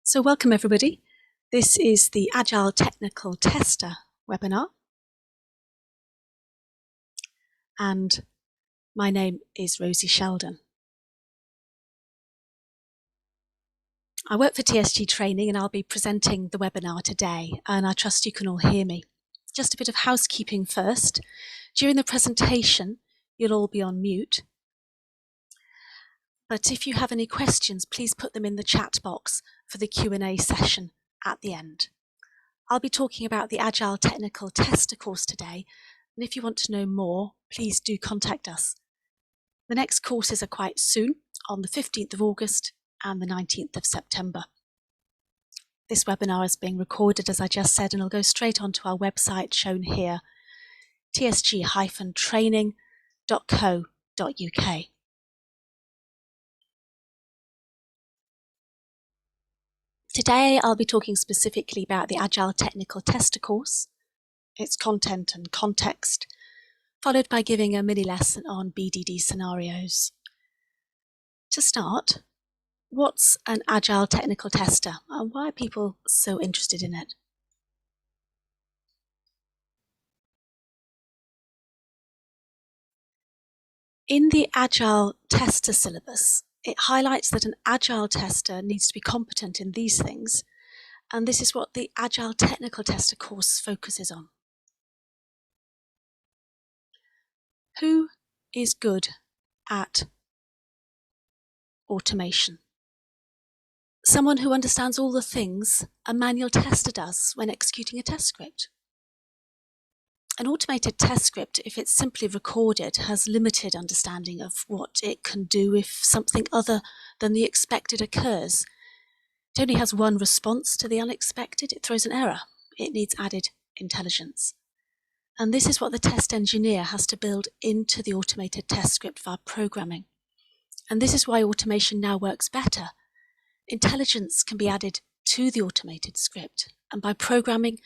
So welcome everybody. This is the Agile Technical Tester webinar. And my name is Rosie Sheldon. I work for TSG Training and I'll be presenting the webinar today, and I trust you can all hear me. Just a bit of housekeeping first. During the presentation, you'll all be on mute. But if you have any questions, please put them in the chat box for the Q&A session at the end. I'll be talking about the Agile Technical Tester course today, and if you want to know more, please do contact us. The next courses are quite soon, on the 15th of August and the 19th of September. This webinar is being recorded, as I just said, and it'll go straight onto our website shown here, tsg-training.co.uk. Today, I'll be talking specifically about the Agile Technical Tester course, its content and context, followed by giving a mini lesson on BDD scenarios. To start, what's an Agile Technical Tester and why are people so interested in it? In the Agile Tester syllabus, it highlights that an Agile tester needs to be competent in these things, and this is what the Agile Technical Tester course focuses on. Who is good at automation? Someone who understands all the things a manual tester does when executing a test script. An automated test script, if it's simply recorded, has limited understanding of what it can do if something other than the expected occurs. It only has one response to the unexpected. It throws an error. It needs added intelligence. And this is what the test engineer has to build into the automated test script via programming. And this is why automation now works better. Intelligence can be added to the automated script, and by programming,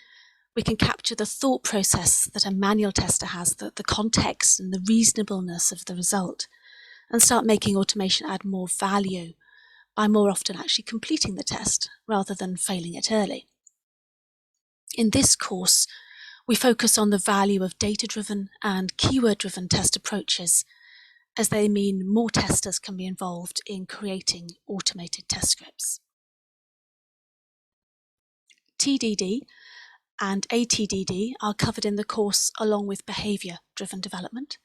we can capture the thought process that a manual tester has, the context and the reasonableness of the result, and start making automation add more value by more often actually completing the test rather than failing it early. In this course, we focus on the value of data-driven and keyword-driven test approaches, as they mean more testers can be involved in creating automated test scripts. TDD and ATDD are covered in the course along with behaviour-driven development.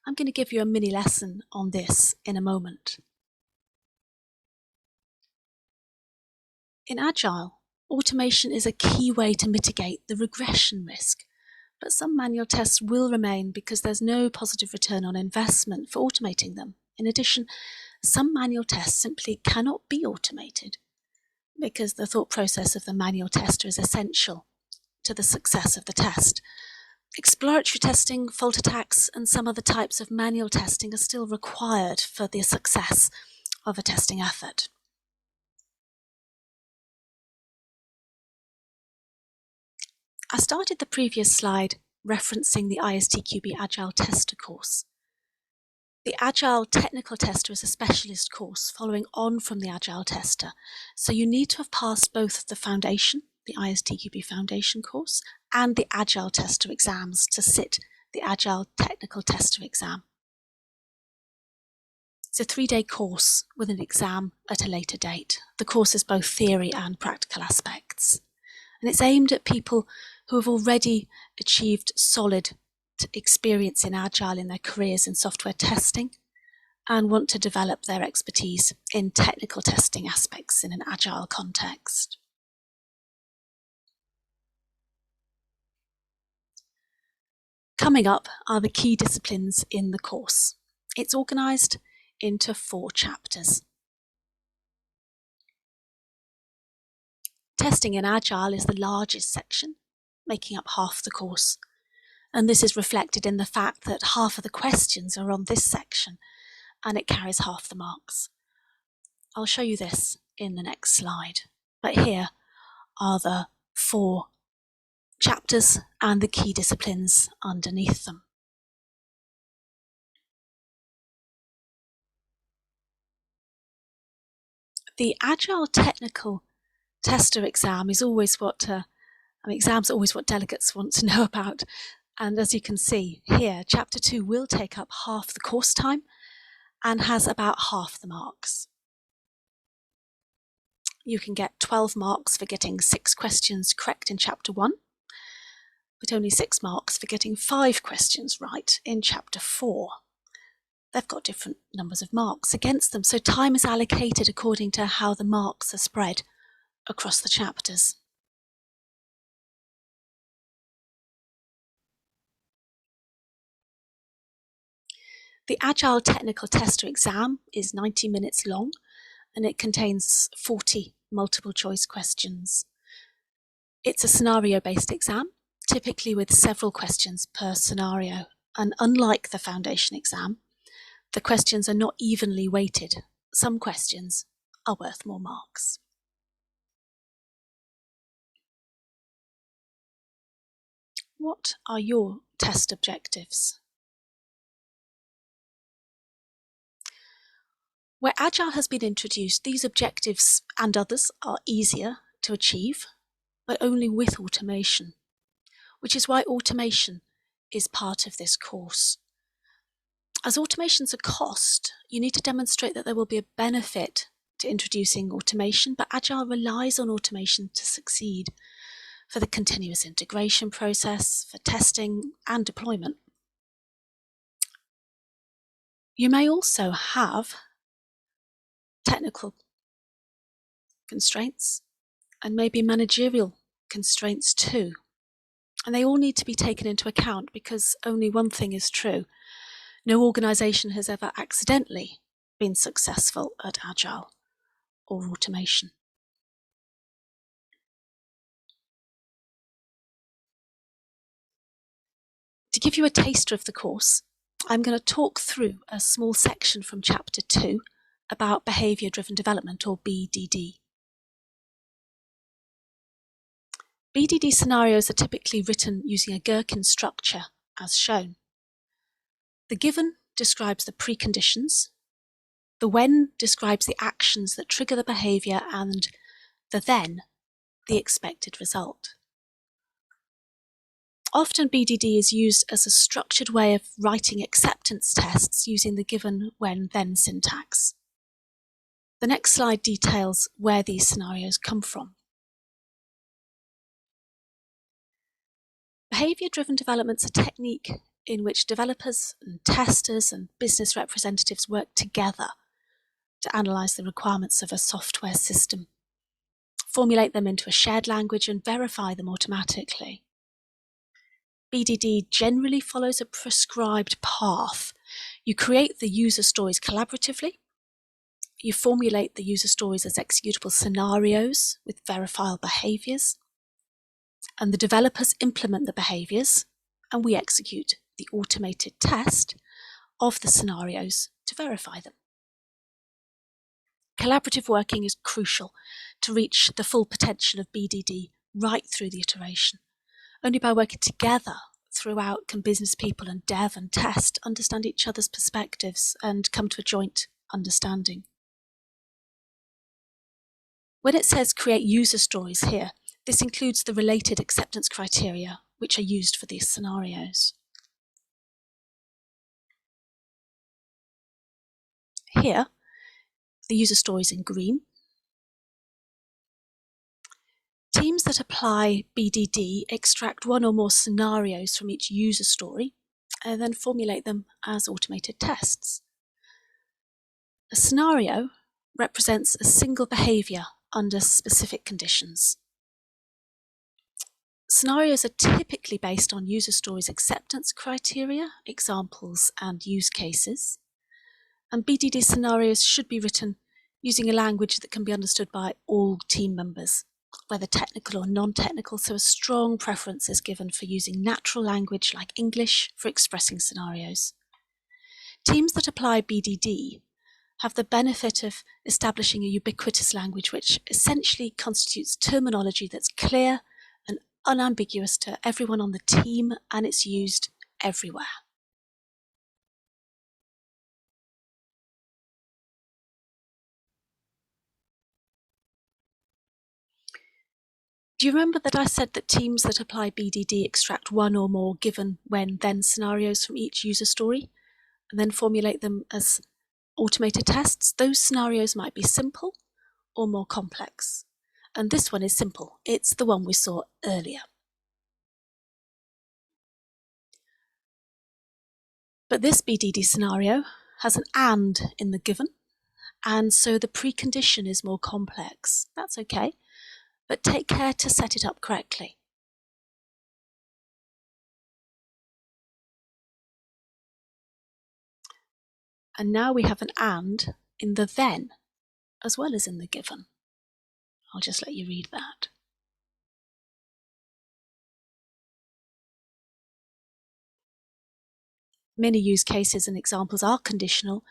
I'm going to give you a mini lesson on this in a moment. In Agile, automation is a key way to mitigate the regression risk, but some manual tests will remain because there's no positive return on investment for automating them. In addition, some manual tests simply cannot be automated because the thought process of the manual tester is essential to the success of the test. Exploratory testing, fault attacks, and some other types of manual testing are still required for the success of a testing effort. I started the previous slide referencing the ISTQB Agile Tester course. The Agile Technical Tester is a specialist course following on from the Agile Tester, so you need to have passed both the foundation, the ISTQB Foundation course, and the Agile Tester exams to sit the Agile Technical Tester exam. It's a 3-day course with an exam at a later date. The course is both theory and practical aspects, and it's aimed at people who have already achieved solid experience in Agile in their careers in software testing and want to develop their expertise in technical testing aspects in an Agile context. Coming up are the key disciplines in the course. It's organised into 4 chapters. Testing in Agile is the largest section, making up half the course. And this is reflected in the fact that half of the questions are on this section, and it carries half the marks. I'll show you this in the next slide, but here are the 4 chapters and the key disciplines underneath them. The Agile Technical tester exam is always exams are always what delegates want to know about. And as you can see here, Chapter 2 will take up half the course time and has about half the marks. You can get 12 marks for getting 6 questions correct in Chapter 1, but only 6 marks for getting 5 questions right in Chapter 4. They've got different numbers of marks against them, so time is allocated according to how the marks are spread across the chapters. The Agile Technical Tester exam is 90 minutes long, and it contains 40 multiple choice questions. It's a scenario-based exam, typically with several questions per scenario, and unlike the foundation exam, the questions are not evenly weighted. Some questions are worth more marks. What are your test objectives? Where Agile has been introduced, these objectives and others are easier to achieve, but only with automation, which is why automation is part of this course. As automation's a cost, you need to demonstrate that there will be a benefit to introducing automation, but Agile relies on automation to succeed for the continuous integration process, for testing and deployment. You may also have technical constraints and maybe managerial constraints too. And they all need to be taken into account because only one thing is true. No organisation has ever accidentally been successful at Agile or automation. To give you a taster of the course, I'm going to talk through a small section from Chapter 2 about Behaviour-Driven Development, or BDD. BDD scenarios are typically written using a gherkin structure, as shown. The given describes the preconditions, the when describes the actions that trigger the behaviour, and the then, the expected result. Often BDD is used as a structured way of writing acceptance tests using the given, when, then syntax. The next slide details where these scenarios come from. Behaviour-driven development is a technique in which developers and testers and business representatives work together to analyse the requirements of a software system, formulate them into a shared language and verify them automatically. BDD generally follows a prescribed path. You create the user stories collaboratively. You formulate the user stories as executable scenarios with verifiable behaviours. And the developers implement the behaviours, and we execute the automated test of the scenarios to verify them. Collaborative working is crucial to reach the full potential of BDD right through the iteration. Only by working together throughout can business people and dev and test understand each other's perspectives and come to a joint understanding. When it says create user stories here, this includes the related acceptance criteria which are used for these scenarios. Here, the user stories in green. Teams that apply BDD extract one or more scenarios from each user story and then formulate them as automated tests. A scenario represents a single behaviour under specific conditions. Scenarios are typically based on user stories acceptance criteria, examples and use cases. And BDD scenarios should be written using a language that can be understood by all team members, whether technical or non-technical, so a strong preference is given for using natural language like English for expressing scenarios. Teams that apply BDD have the benefit of establishing a ubiquitous language which essentially constitutes terminology that's clear and unambiguous to everyone on the team, and it's used everywhere. Do you remember that I said that teams that apply BDD extract one or more given, when, then scenarios from each user story and then formulate them as automated tests? Those scenarios might be simple or more complex. And this one is simple. It's the one we saw earlier. But this BDD scenario has an and in the given, and so the precondition is more complex. That's okay, but take care to set it up correctly. And now we have an and in the then, as well as in the given. I'll just let you read that. Many use cases and examples are conditional,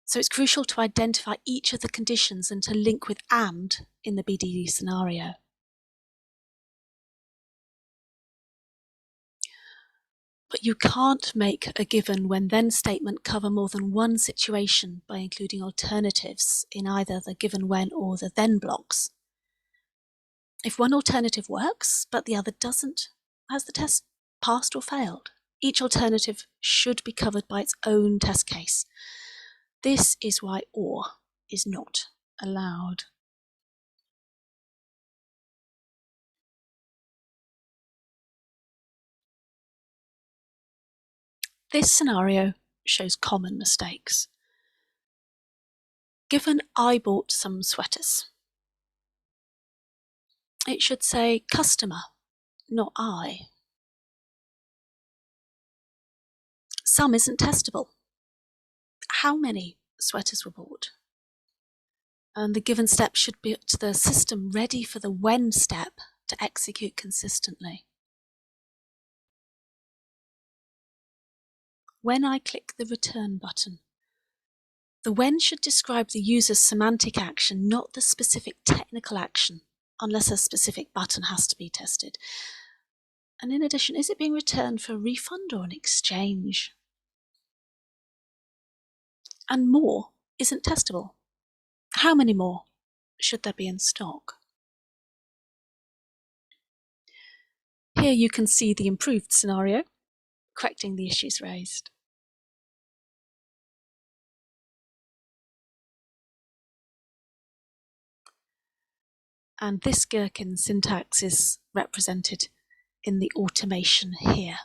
so it's crucial to identify each of the conditions and to link with and in the BDD scenario. But you can't make a given when then statement cover more than one situation by including alternatives in either the given when or the then blocks. If one alternative works, but the other doesn't, has the test passed or failed? Each alternative should be covered by its own test case. This is why or is not allowed. This scenario shows common mistakes. Given I bought some sweaters, it should say customer, not I. Some isn't testable. How many sweaters were bought? And the given step should be to the system ready for the when step to execute consistently. When I click the return button, the when should describe the user's semantic action, not the specific technical action, unless a specific button has to be tested. And in addition, is it being returned for a refund or an exchange? And more isn't testable. How many more should there be in stock? Here you can see the improved scenario, correcting the issues raised. And this gherkin syntax is represented in the automation here.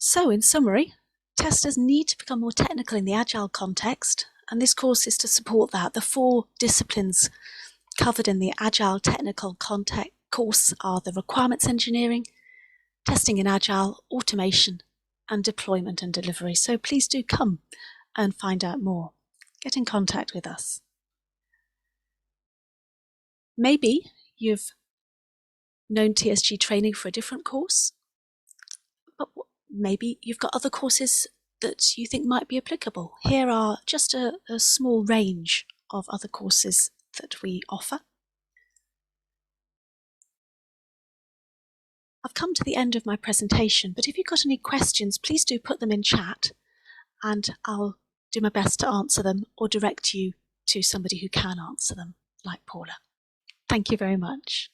So in summary, testers need to become more technical in the Agile context, and this course is to support that. The 4 disciplines covered in the Agile technical context course are the requirements engineering, testing in Agile, automation, and deployment and delivery. So please do come and find out more. Get in contact with us. Maybe you've known TSG training for a different course, but maybe you've got other courses that you think might be applicable. Here are just a small range of other courses that we offer. I've come to the end of my presentation, but if you've got any questions, please do put them in chat and I'll do my best to answer them or direct you to somebody who can answer them, like Paula. Thank you very much.